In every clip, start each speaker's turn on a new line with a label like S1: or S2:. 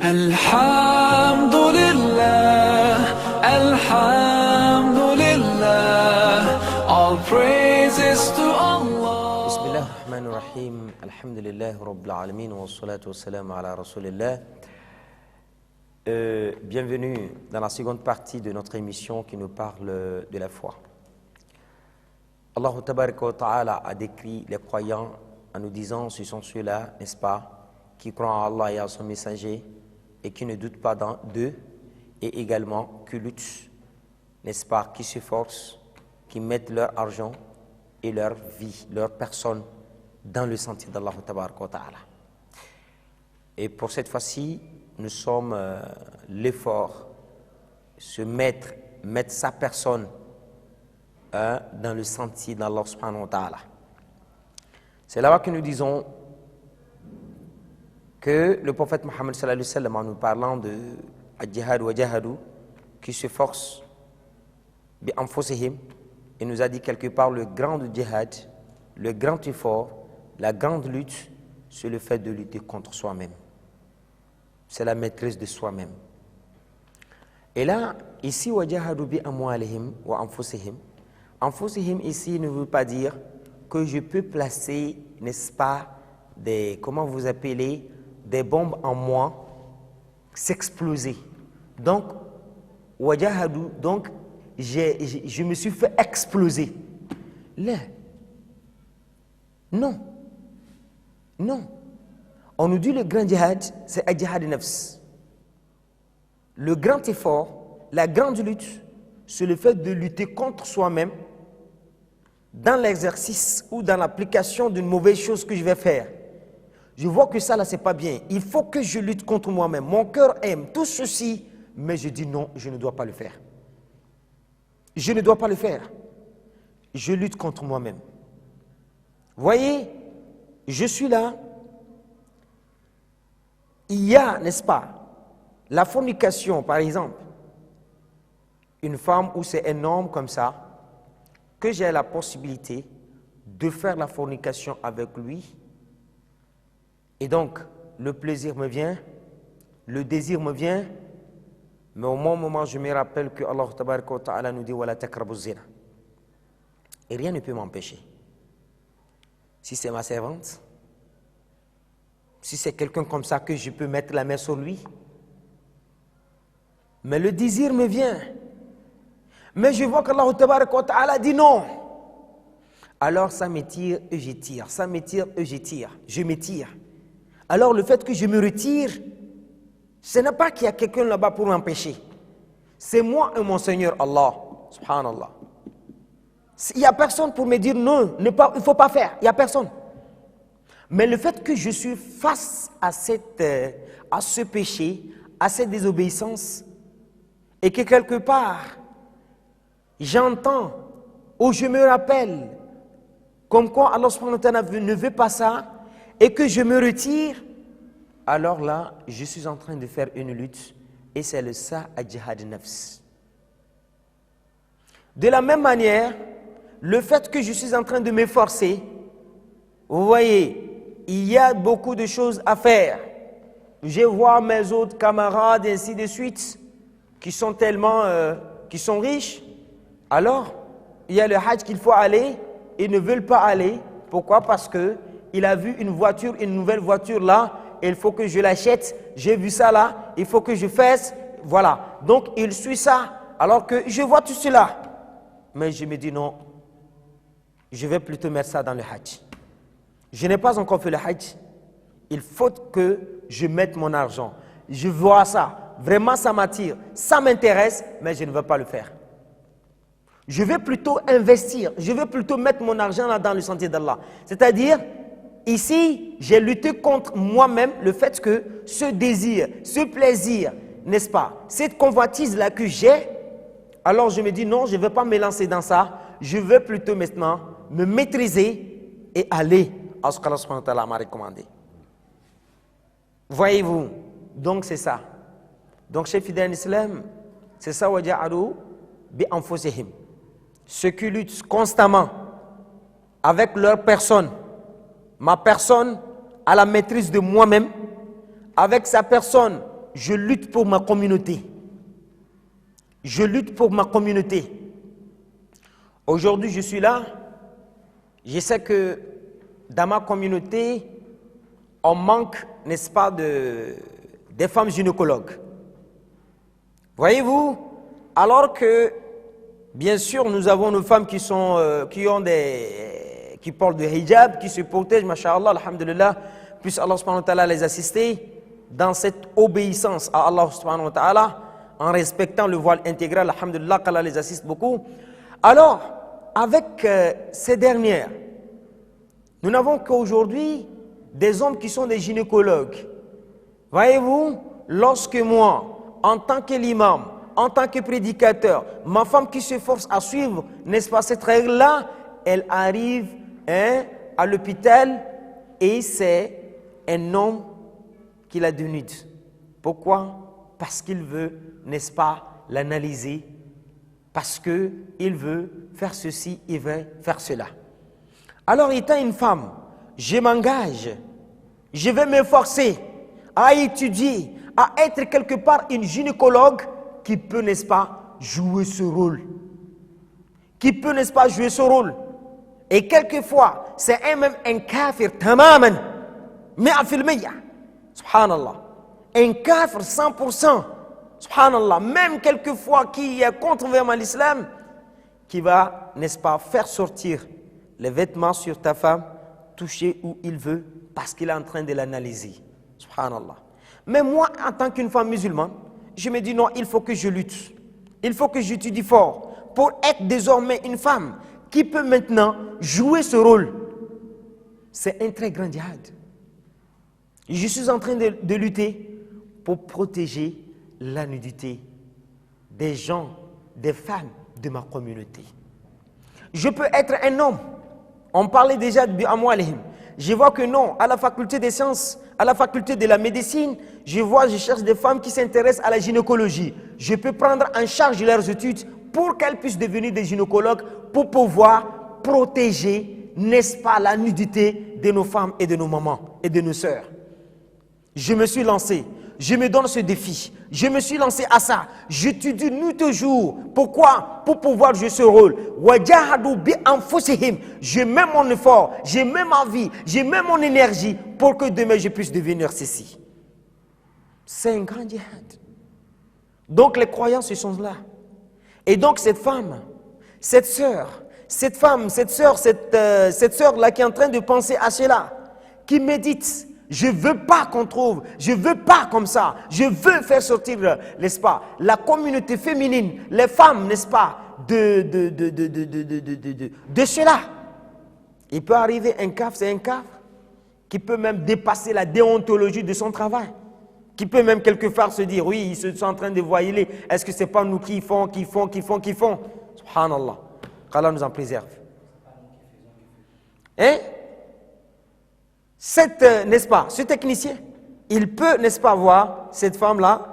S1: Alhamdulillah, Alhamdulillah, all praises to Allah.
S2: Bismillah ar-Rahman ar-Rahim, Alhamdulillah Rabbil Alamin, wa salatu wa salam ala Rasulillah. Bienvenue dans la seconde partie de notre émission qui nous parle de la foi. Allah Tabaraka wa Ta'ala a décrit les croyants en nous disant ce sont ceux-là, n'est-ce pas, qui croient en Allah et à son messager et qui ne doutent pas d'eux et également qui luttent, n'est-ce pas, qui s'efforcent, qui mettent leur argent et leur vie, leur personne dans le sentier d'Allah Tabaraka wa Ta'ala. Et pour cette fois-ci, nous sommes l'effort, se mettre sa personne dans le sentier d'Allah subhanahu wa ta'ala. C'est là-bas que nous disons que le prophète Mohammed sallallahu alayhi wa sallam, en nous parlant de al-jihad wa jahadu, qui se force bi anfusihim, il nous a dit quelque part le grand djihad, le grand effort, la grande lutte, c'est le fait de lutter contre soi-même. C'est la maîtrise de soi-même. Et là, ici, wa jahadu bi amwalihim wa anfusihim. Anfusihim ici ne veut pas dire que je peux placer, n'est-ce pas, des, comment vous appelez, des bombes en moi, s'exploser. Donc, wa jahadu, donc, je me suis fait exploser. Là, non. Non. On nous dit le grand djihad, c'est un djihad nafs. Le grand effort, la grande lutte, c'est le fait de lutter contre soi-même dans l'exercice ou dans l'application d'une mauvaise chose que je vais faire. Je vois que ça là, c'est pas bien. Il faut que je lutte contre moi-même. Mon cœur aime tout ceci, mais je dis non, je ne dois pas le faire. Je ne dois pas le faire. Je lutte contre moi-même. Voyez, je suis là. Il y a, n'est-ce pas, la fornication, par exemple. Une femme ou c'est un homme comme ça, que j'ai la possibilité de faire la fornication avec lui. Et donc, le plaisir me vient, le désir me vient, mais au même moment, je me rappelle que Allah Tabaraka wa Ta'ala nous dit « Wala takrabu zina ». Et rien ne peut m'empêcher. Si c'est ma servante, si c'est quelqu'un comme ça que je peux mettre la main sur lui, mais le désir me vient. Mais je vois qu'Allah Tabaraka wa Ta'ala dit non. Alors ça m'étire et j'étire, ça m'étire et j'étire, je m'étire. Alors le fait que je me retire, ce n'est pas qu'il y a quelqu'un là-bas pour m'empêcher. C'est moi et mon Seigneur Allah, subhanallah. Il n'y a personne pour me dire non, il ne faut pas faire, il n'y a personne. Mais le fait que je suis face à ce péché, à cette désobéissance, et que quelque part, j'entends ou je me rappelle comme quoi Allah subhanahu wa ta'ala ne veut pas ça et que je me retire, alors là, je suis en train de faire une lutte et c'est le sa al-jihad nafs. De la même manière, le fait que je suis en train de m'efforcer, vous voyez, il y a beaucoup de choses à faire. Je vois mes autres camarades et ainsi de suite qui sont tellement, qui sont riches. Alors, il y a le hajj qu'il faut aller, ils ne veulent pas aller. Pourquoi? Parce qu'il a vu une voiture, une nouvelle voiture là, et il faut que je l'achète. J'ai vu ça là, il faut que je fasse. Voilà. Donc, il suit ça, alors que je vois tout cela. Mais je me dis non, je vais plutôt mettre ça dans le hajj. Je n'ai pas encore fait le hajj. Il faut que je mette mon argent. Je vois ça. Vraiment, ça m'attire. Ça m'intéresse, mais je ne veux pas le faire. Je vais plutôt investir. Je vais plutôt mettre mon argent là dans le sentier d'Allah. C'est-à-dire, ici, j'ai lutté contre moi-même le fait que ce désir, ce plaisir, n'est-ce pas, cette convoitise-là que j'ai, alors je me dis non, je ne vais pas me lancer dans ça. Je veux plutôt maintenant me maîtriser et aller à ce qu'Allah subhanahu wa ta'ala m'a recommandé. Voyez-vous, donc c'est ça. Donc chez fidèles islam, c'est ça wa ja'alu bi anfusihim. Ceux qui luttent constamment avec leur personne, ma personne à la maîtrise de moi-même, avec sa personne je lutte pour ma communauté. Je lutte pour ma communauté. Aujourd'hui, je suis là. Je sais que dans ma communauté, on manque, n'est-ce pas, des femmes gynécologues. Voyez-vous, alors que, bien sûr, nous avons nos femmes qui portent de hijab, qui se protègent, masha'Allah, alhamdulillah, puisse Allah subhanahu wa ta'ala les assister dans cette obéissance à Allah subhanahu wa ta'ala, en respectant le voile intégral, alhamdulillah, qu'Allah les assiste beaucoup. Alors, avec ces dernières, nous n'avons qu'aujourd'hui des hommes qui sont des gynécologues. Voyez-vous, lorsque moi, en tant que l'imam, en tant que prédicateur, ma femme qui se force à suivre, n'est-ce pas, cette règle-là, elle arrive à l'hôpital et c'est un homme qui la dénude. Pourquoi? Parce qu'il veut, n'est-ce pas, l'analyser, parce qu'il veut faire ceci, il veut faire cela. Alors, étant une femme, je m'engage, je vais m'efforcer à étudier, à être quelque part une gynécologue qui peut, n'est-ce pas, jouer ce rôle. Qui peut, n'est-ce pas, jouer ce rôle. Et quelquefois, c'est même un kafir, tamaman, mi'a fil mi'a. Subhanallah. Un kafir 100%. Subhanallah. Même quelquefois qui est contre vraiment l'islam, qui va, n'est-ce pas, faire sortir les vêtements sur ta femme, toucher où il veut, parce qu'il est en train de l'analyser. Subhanallah. Mais moi, en tant qu'une femme musulmane, je me dis non, il faut que je lutte. Il faut que j'étudie fort pour être désormais une femme qui peut maintenant jouer ce rôle. C'est un très grand djihad. Je suis en train de lutter pour protéger la nudité des gens, des femmes de ma communauté. Je peux être un homme. On parlait déjà de Amwalihim. Je vois que non, à la faculté des sciences, à la faculté de la médecine, je cherche des femmes qui s'intéressent à la gynécologie. Je peux prendre en charge leurs études pour qu'elles puissent devenir des gynécologues pour pouvoir protéger, n'est-ce pas, la nudité de nos femmes et de nos mamans et de nos sœurs. Je me suis lancé, je me donne ce défi, je me suis lancé à ça. J'étudie nuit et jour. Pourquoi? Pour pouvoir jouer ce rôle. Je mets mon effort, je mets ma vie, je mets mon énergie pour que demain je puisse devenir ceci. C'est un grand djihad. Donc les croyants, ce sont là. Et donc cette femme, cette sœur, cette sœur-là qui est en train de penser à cela, qui médite, je ne veux pas qu'on trouve, je ne veux pas comme ça, je veux faire sortir, n'est-ce pas, la communauté féminine, les femmes, n'est-ce pas, de cela. Il peut arriver un caf, c'est un caf, qui peut même dépasser la déontologie de son travail, qui peut même quelquefois se dire, oui, ils sont en train de voiler, est-ce que ce n'est pas nous qui font? Subhanallah, qu'Allah nous en préserve. Hein? N'est-ce pas, ce technicien, il peut, n'est-ce pas, voir cette femme-là,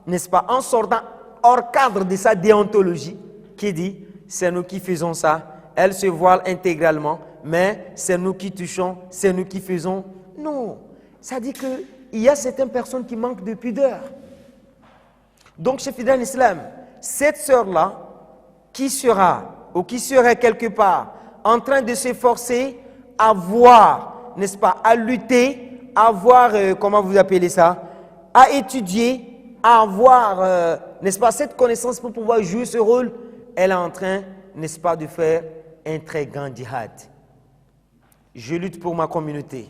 S2: n'est-ce pas, en sortant hors cadre de sa déontologie, qui dit, c'est nous qui faisons ça, elle se voile intégralement, mais c'est nous qui touchons, c'est nous qui faisons. Non, ça dit qu'il y a certaines personnes qui manquent de pudeur. Donc, chez Fidèle Islam, cette sœur-là, qui serait quelque part en train de s'efforcer à voir, n'est-ce pas, à lutter, à voir, comment vous appelez ça, à étudier, à avoir, n'est-ce pas, cette connaissance pour pouvoir jouer ce rôle, elle est en train, n'est-ce pas, de faire un très grand djihad. Je lutte pour ma communauté.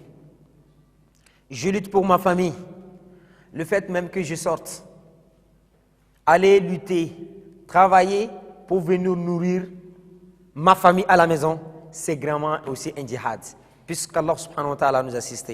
S2: Je lutte pour ma famille. Le fait même que je sorte, aller lutter, travailler pour venir nourrir ma famille à la maison, c'est vraiment aussi un djihad, puisqu'Allah subhanahu wa ta'ala nous assiste.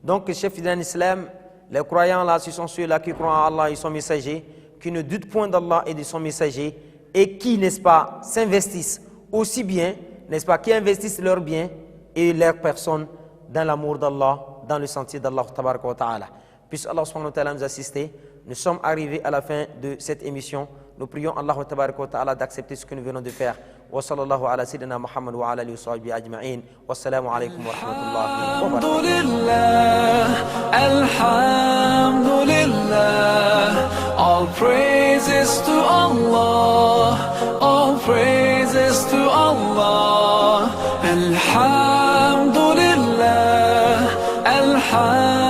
S2: Donc, chef d'un islam, les croyants là, ce sont ceux-là qui croient en Allah et son messager, qui ne doutent point d'Allah et de son messager, et qui, n'est-ce pas, s'investissent aussi bien, n'est-ce pas, qui investissent leurs biens et leurs personnes dans l'amour d'Allah, dans le sentier d'Allah tabaraka wa ta'ala. Puisse Allah subhanahu wa ta'ala nous assister. Nous sommes arrivés à la fin de cette émission. Nous prions Allah tabaraka wa ta'ala d'accepter ce que nous venons de faire. Wa sallallahu ala sayyidina Muhammad wa ala alihi wa sahbihi ajma'in. Wassalamu alaikum wa rahmatullahi wa barakatuh.
S1: Alhamdulillah. praises to Allah, all praises to Allah. Alhamdulillah, Alhamdulillah.